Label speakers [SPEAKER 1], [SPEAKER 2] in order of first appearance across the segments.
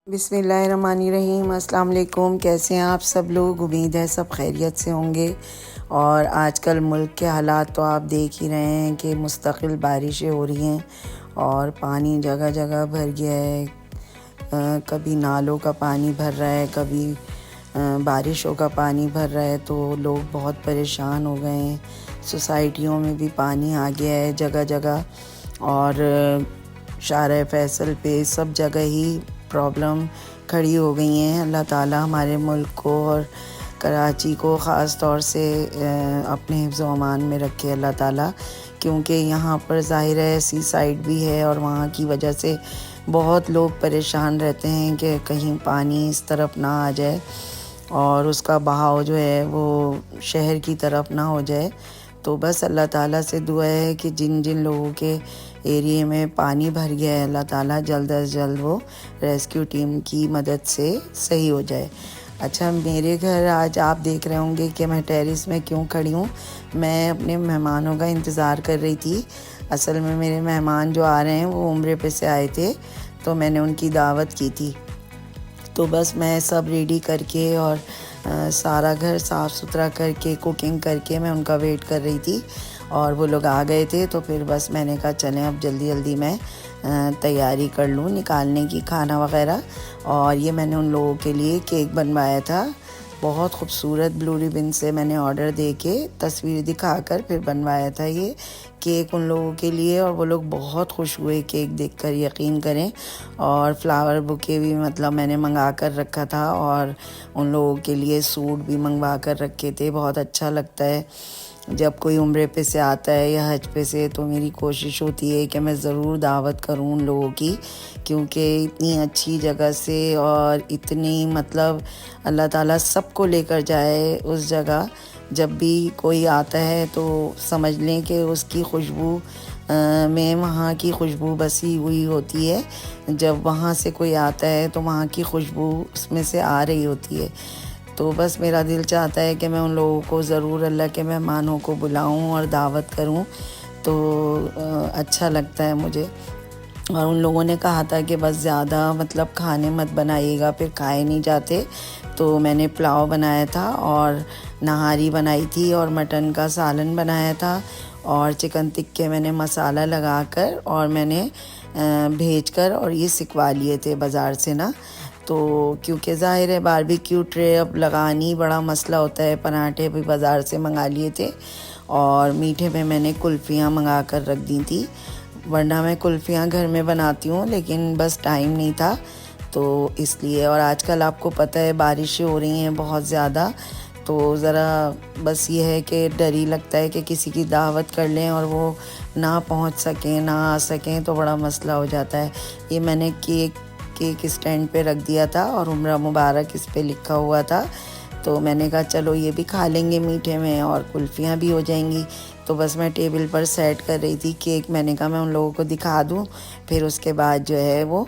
[SPEAKER 1] बिस्मिल्लाहिर्रहमानिर्रहीम। अस्सलाम वालेकुम। कैसे हैं आप सब लोग? उम्मीद है सब खैरियत से होंगे। और आजकल मुल्क के हालात तो आप देख ही रहे हैं कि मुस्तकिल बारिशें हो रही हैं और पानी जगह जगह भर गया है। कभी नालों का पानी भर रहा है, कभी बारिशों का पानी भर रहा है, तो लोग बहुत परेशान हो गए हैं। सोसाइटियों में भी पानी आ गया है जगह जगह और शारा फैसल पे सब जगह ही प्रॉब्लम खड़ी हो गई हैं। अल्लाह ताला हमारे मुल्क को और कराची को ख़ास तौर से अपने हिफ्ज़ व अमान में रखे अल्लाह ताला, क्योंकि यहाँ पर ज़ाहिर है सी साइड भी है और वहाँ की वजह से बहुत लोग परेशान रहते हैं कि कहीं पानी इस तरफ ना आ जाए और उसका बहाव जो है वो शहर की तरफ ना हो जाए। तो बस अल्लाह ताला से दुआ है कि जिन जिन लोगों के एरिया में पानी भर गया है, अल्लाह ताला जल्द अज जल्द वो रेस्क्यू टीम की मदद से सही हो जाए। अच्छा, मेरे घर आज आप देख रहे होंगे कि मैं टेरेस में क्यों खड़ी हूँ। मैं अपने मेहमानों का इंतज़ार कर रही थी। असल में मेरे मेहमान जो आ रहे हैं वो उम्रे पे से आए थे, तो मैंने उनकी दावत की थी। तो बस मैं सब रेडी करके और सारा घर साफ़ सुथरा करके कुकिंग करके मैं उनका वेट कर रही थी और वो लोग आ गए थे। तो फिर बस मैंने कहा चलें अब जल्दी जल्दी मैं तैयारी कर लूँ निकालने की खाना वगैरह। और ये मैंने उन लोगों के लिए केक बनवाया था, बहुत खूबसूरत ब्लू रिबन से मैंने ऑर्डर दे के तस्वीर दिखाकर फिर बनवाया था ये केक उन लोगों के लिए। और वो लोग बहुत खुश हुए केक देखकर, यकीन करें। और फ्लावर बुके भी मतलब मैंने मंगा कर रखा था और उन लोगों के लिए सूट भी मंगवा कर रखे थे। बहुत अच्छा लगता है जब कोई उम्रे पे से आता है या हज पे से, तो मेरी कोशिश होती है कि मैं ज़रूर दावत करूं उन लोगों की, क्योंकि इतनी अच्छी जगह से और इतनी मतलब अल्लाह ताला सबको लेकर जाए उस जगह। जब भी कोई आता है तो समझ लें कि उसकी खुशबू में वहाँ की खुशबू बसी हुई होती है। जब वहाँ से कोई आता है तो वहाँ की खुशबू उसमें से आ रही होती है। तो बस मेरा दिल चाहता है कि मैं उन लोगों को ज़रूर अल्लाह के मेहमानों को बुलाऊं और दावत करूं, तो अच्छा लगता है मुझे। और उन लोगों ने कहा था कि बस ज़्यादा मतलब खाने मत बनाइएगा, फिर खाए नहीं जाते। तो मैंने पुलाव बनाया था और नहारी बनाई थी और मटन का सालन बनाया था और चिकन टिक्के मैंने मसाला लगाकर और मैंने भेजकर और ये सिकवा लिए थे बाज़ार से ना। तो क्योंकि ज़ाहिर है बारबेक्यू ट्रे अब लगानी बड़ा मसला होता है। पराठे भी बाज़ार से मंगा लिए थे और मीठे में मैंने कुल्फ़ियाँ मंगा कर रख दी थी, वरना मैं कुल्फ़ियाँ घर में बनाती हूँ लेकिन बस टाइम नहीं था तो इसलिए। और आजकल आपको पता है बारिशें हो रही हैं बहुत ज़्यादा, तो ज़रा बस ये है कि डर ही लगता है कि किसी की दावत कर लें और वो ना पहुँच सकें, ना आ सकें, तो बड़ा मसला हो जाता है। ये मैंने केक स्टैंड पे रख दिया था और उम्र मुबारक इस पे लिखा हुआ था। तो मैंने कहा चलो ये भी खा लेंगे मीठे में और कुल्फ़ियाँ भी हो जाएंगी। तो बस मैं टेबल पर सेट कर रही थी केक। मैंने कहा मैं उन लोगों को दिखा दूँ, फिर उसके बाद जो है वो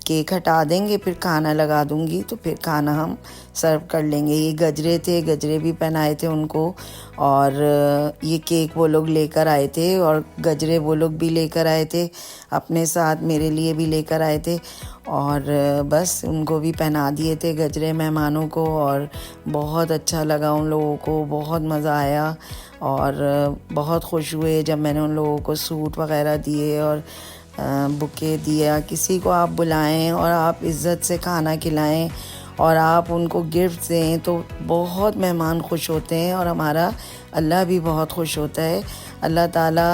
[SPEAKER 1] केक हटा देंगे, फिर खाना लगा दूंगी, तो फिर खाना हम सर्व कर लेंगे। ये गजरे थे, गजरे भी पहनाए थे उनको और ये केक वो लोग लेकर आए थे और गजरे वो लोग भी लेकर आए थे अपने साथ, मेरे लिए भी लेकर आए थे और बस उनको भी पहना दिए थे गजरे मेहमानों को। और बहुत अच्छा लगा उन लोगों को, बहुत मज़ा आया और बहुत खुश हुए जब मैंने उन लोगों को सूट वगैरह दिए और बुके दिया। किसी को आप बुलाएं और आप इज़्ज़त से खाना खिलाएं और आप उनको गिफ्ट दें तो बहुत मेहमान खुश होते हैं और हमारा अल्लाह भी बहुत खुश होता है। अल्लाह ताला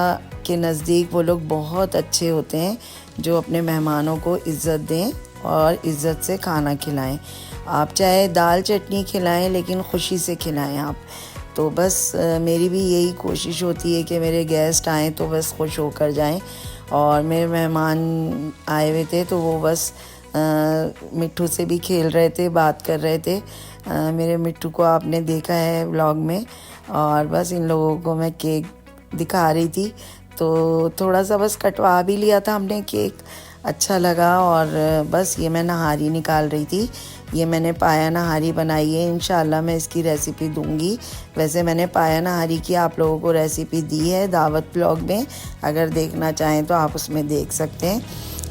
[SPEAKER 1] के नज़दीक वो लोग बहुत अच्छे होते हैं जो अपने मेहमानों को इज़्ज़त दें और इज़्ज़त से खाना खिलाएं। आप चाहे दाल चटनी खिलाएं लेकिन खुशी से खिलाएं आप। तो बस मेरी भी यही कोशिश होती है कि मेरे गेस्ट आएँ तो बस खुश होकर जाएं। और मेरे मेहमान आए हुए थे तो वो बस मिट्ठू से भी खेल रहे थे, बात कर रहे थे। मेरे मिट्ठू को आपने देखा है व्लॉग में। और बस इन लोगों को मैं केक दिखा रही थी, तो थोड़ा सा बस कटवा भी लिया था हमने केक, अच्छा लगा। और बस ये मैं नहारी निकाल रही थी। ये मैंने पाया नहारी बनाई है, इंशाल्लाह मैं इसकी रेसिपी दूंगी। वैसे मैंने पाया नहारी की आप लोगों को रेसिपी दी है दावत ब्लॉग में, अगर देखना चाहें तो आप उसमें देख सकते हैं।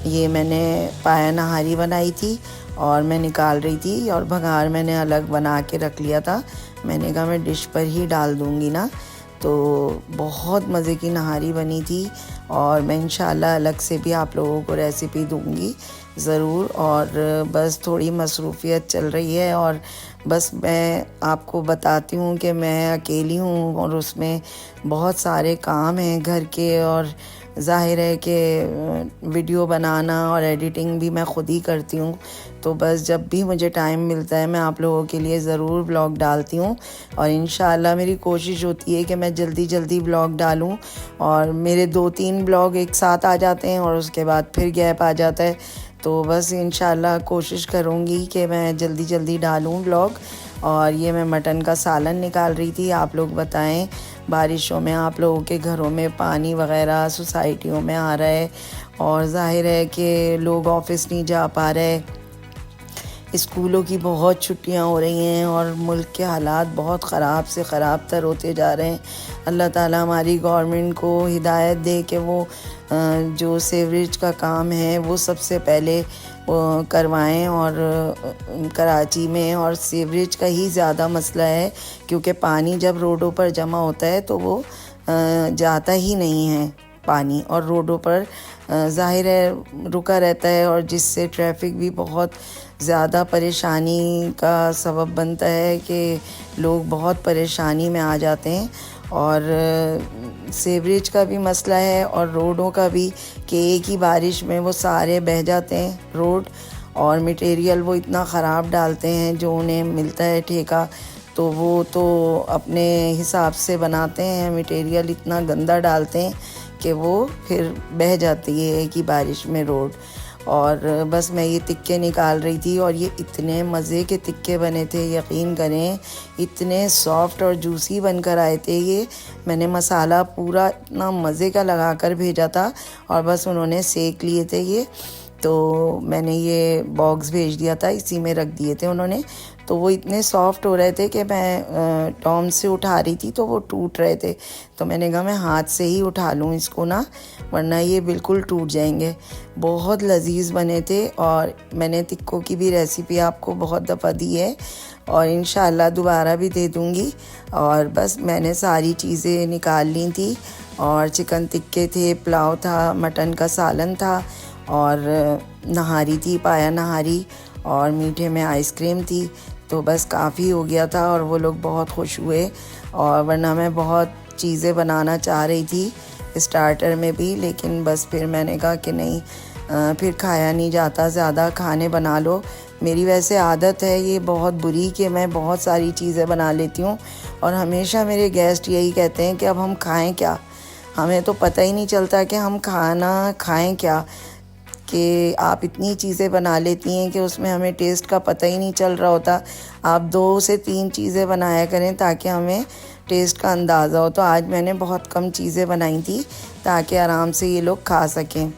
[SPEAKER 1] ये मैंने पाया नहारी बनाई थी और मैं निकाल रही थी और भगार मैंने अलग बना के रख लिया था। मैंने कहा मैं डिश पर ही डाल दूँगी ना। तो बहुत मज़े की नहारी बनी थी और मैं इंशाल्लाह अलग से भी आप लोगों को रेसिपी दूँगी ज़रूर। और बस थोड़ी मसरूफ़ियत चल रही है और बस मैं आपको बताती हूँ कि मैं अकेली हूँ और उसमें बहुत सारे काम हैं घर के। और ज़ाहिर है कि वीडियो बनाना और एडिटिंग भी मैं ख़ुद ही करती हूँ। तो बस जब भी मुझे टाइम मिलता है मैं आप लोगों के लिए ज़रूर ब्लॉग डालती हूँ और इंशाल्लाह मेरी कोशिश होती है कि मैं जल्दी जल्दी ब्लॉग डालूँ। और मेरे 2-3 ब्लॉग एक साथ आ जाते हैं और उसके बाद फिर गैप आ जाता है। तो बस इंशाल्लाह कोशिश करूँगी कि मैं जल्दी जल्दी डालूँ ब्लॉग। और ये मैं मटन का सालन निकाल रही थी। आप लोग बताएं, बारिशों में आप लोगों के घरों में पानी वगैरह सोसाइटियों में आ रहा है और ज़ाहिर है कि लोग ऑफिस नहीं जा पा रहे, स्कूलों की बहुत छुट्टियां हो रही हैं और मुल्क के हालात बहुत ख़राब से ख़राब तर होते जा रहे हैं। अल्लाह ताला हमारी गवर्नमेंट को हिदायत दे कि वो जो सीवरेज का काम है वो सबसे पहले करवाएं। और कराची में और सीवरेज का ही ज़्यादा मसला है क्योंकि पानी जब रोडों पर जमा होता है तो वो जाता ही नहीं है पानी, और रोडों पर ज़ाहिर है रुका रहता है और जिससे ट्रैफिक भी बहुत ज़्यादा परेशानी का सबब बनता है कि लोग बहुत परेशानी में आ जाते हैं। और सीवरेज का भी मसला है और रोडों का भी कि एक ही बारिश में वो सारे बह जाते हैं रोड। और मटेरियल वो इतना ख़राब डालते हैं जो उन्हें मिलता है ठेका, तो वो तो अपने हिसाब से बनाते हैं, मटेरियल इतना गंदा डालते हैं कि वो फिर बह जाती है एक ही बारिश में रोड। और बस मैं ये तिक्के निकाल रही थी और ये इतने मज़े के तिक्के बने थे, यकीन करें इतने सॉफ्ट और जूसी बनकर आए थे। ये मैंने मसाला पूरा इतना मज़े का लगा कर भेजा था और बस उन्होंने सेक लिए थे ये। तो मैंने ये बॉक्स भेज दिया था, इसी में रख दिए थे उन्होंने। तो वो इतने सॉफ्ट हो रहे थे कि मैं टॉम से उठा रही थी तो वो टूट रहे थे। तो मैंने कहा मैं हाथ से ही उठा लूँ इसको ना, वरना ये बिल्कुल टूट जाएंगे। बहुत लजीज बने थे और मैंने तिक्कों की भी रेसिपी आपको बहुत दफ़ा दी है और इंशाल्लाह दोबारा भी दे दूँगी। और बस मैंने सारी चीज़ें निकाल ली थी और चिकन टिक्के थे, पुलाव था, मटन का सालन था और नहारी थी, पाया नहारी, और मीठे में आइसक्रीम थी। तो बस काफ़ी हो गया था और वो लोग बहुत खुश हुए। और वरना मैं बहुत चीज़ें बनाना चाह रही थी स्टार्टर में भी, लेकिन बस फिर मैंने कहा कि नहीं, फिर खाया नहीं जाता, ज़्यादा खाने बना लो। मेरी वैसे आदत है ये बहुत बुरी कि मैं बहुत सारी चीज़ें बना लेती हूँ और हमेशा मेरे गेस्ट यही कहते हैं कि अब हम खाएं क्या, हमें तो पता ही नहीं चलता कि हम खाना खाएं क्या, कि आप इतनी चीज़ें बना लेती हैं कि उसमें हमें टेस्ट का पता ही नहीं चल रहा होता। आप 2 से 3 चीज़ें बनाया करें ताकि हमें टेस्ट का अंदाज़ा हो। तो आज मैंने बहुत कम चीज़ें बनाई थी ताकि आराम से ये लोग खा सकें।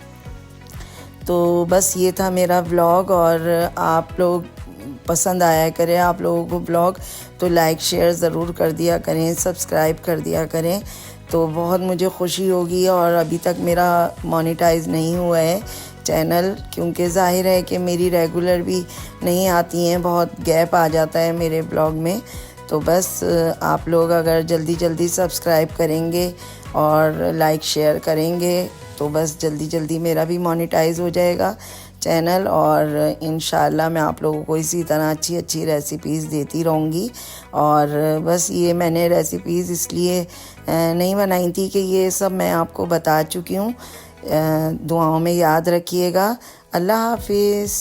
[SPEAKER 1] तो बस ये था मेरा व्लॉग और आप लोग पसंद आया करें आप लोगों को व्लॉग तो लाइक शेयर ज़रूर कर दिया करें, सब्सक्राइब कर दिया करें, तो बहुत मुझे खुशी होगी। और अभी तक मेरा मोनेटाइज नहीं हुआ है चैनल, क्योंकि ज़ाहिर है कि मेरी रेगुलर भी नहीं आती हैं, बहुत गैप आ जाता है मेरे ब्लॉग में। तो बस आप लोग अगर जल्दी जल्दी सब्सक्राइब करेंगे और लाइक शेयर करेंगे तो बस जल्दी जल्दी मेरा भी मोनेटाइज हो जाएगा चैनल। और इंशाल्लाह मैं आप लोगों को इसी तरह अच्छी अच्छी रेसिपीज़ देती रहूँगी। और बस ये मैंने रेसिपीज़ इसलिए नहीं बनाई थी कि ये सब मैं आपको बता चुकी हूँ। दुआओं में याद रखिएगा। अल्लाह हाफिज़।